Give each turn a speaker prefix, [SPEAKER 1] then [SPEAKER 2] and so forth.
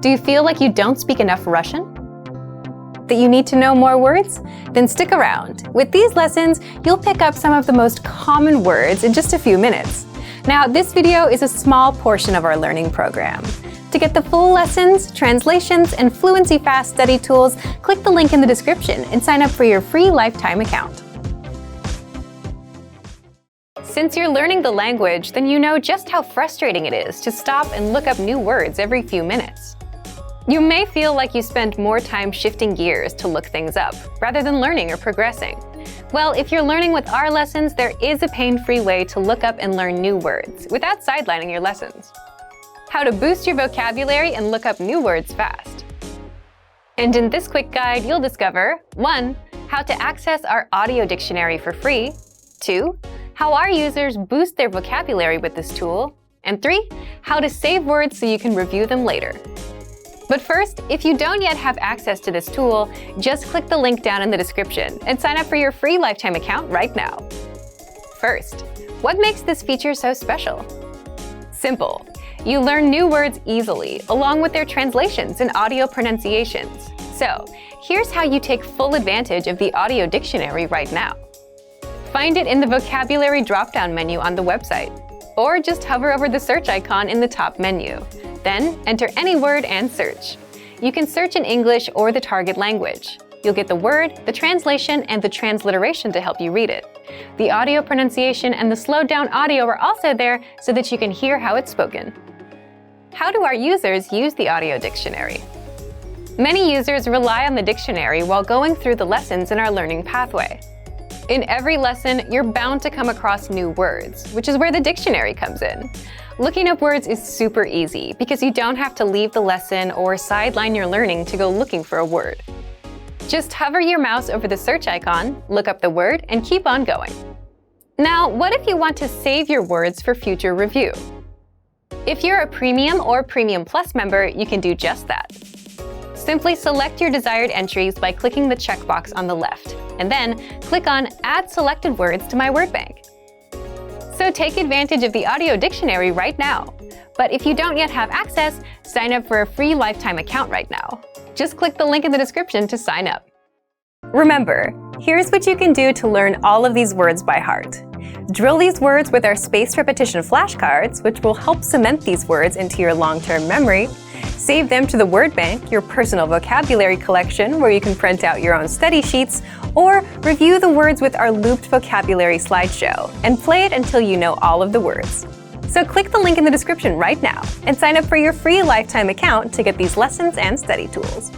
[SPEAKER 1] Do you feel like you don't speak enough Russian? That you need to know more words? Then stick around. With these lessons, you'll pick up some of the most common words in just a few minutes. Now, this video is a small portion of our learning program. To get the full lessons, translations, and fluency fast study tools, click the link in the description and sign up for your free lifetime account. Since you're learning the language, then you know just how frustrating it is to stop and look up new words every few minutes. You may feel like you spend more time shifting gears to look things up, rather than learning or progressing. Well, if you're learning with our lessons, there is a pain-free way to look up and learn new words without sidelining your lessons. How to boost your vocabulary and look up new words fast. And in this quick guide, you'll discover 1. How to access our audio dictionary for free. 2. How our users boost their vocabulary with this tool. And 3. How to save words so you can review them later. But first, if you don't yet have access to this tool, just click the link down in the description and sign up for your free lifetime account right now. First, what makes this feature so special? Simple. You learn new words easily, along with their translations and audio pronunciations. So, here's how you take full advantage of the audio dictionary right now. Find it in the vocabulary drop-down menu on the website, or just hover over the search icon in the top menu. Then enter any word and search. You can search in English or the target language. You'll get the word, the translation, and the transliteration to help you read it. The audio pronunciation and the slowed down audio are also there so that you can hear how it's spoken. How do our users use the audio dictionary? Many users rely on the dictionary while going through the lessons in our learning pathway. In every lesson, you're bound to come across new words, which is where the dictionary comes in. Looking up words is super easy because you don't have to leave the lesson or sideline your learning to go looking for a word. Just hover your mouse over the search icon, look up the word, and keep on going. Now, what if you want to save your words for future review? If you're a Premium or Premium Plus member, you can do just that. Simply select your desired entries by clicking the checkbox on the left, and then click on Add Selected Words to My Word Bank. So take advantage of the audio dictionary right now. But if you don't yet have access, sign up for a free lifetime account right now. Just click the link in the description to sign up. Remember, here's what you can do to learn all of these words by heart. Drill these words with our spaced repetition flashcards, which will help cement these words into your long-term memory. Save them to the Word Bank, your personal vocabulary collection, where you can print out your own study sheets, or review the words with our looped vocabulary slideshow, and play it until you know all of the words. So click the link in the description right now and sign up for your free lifetime account to get these lessons and study tools.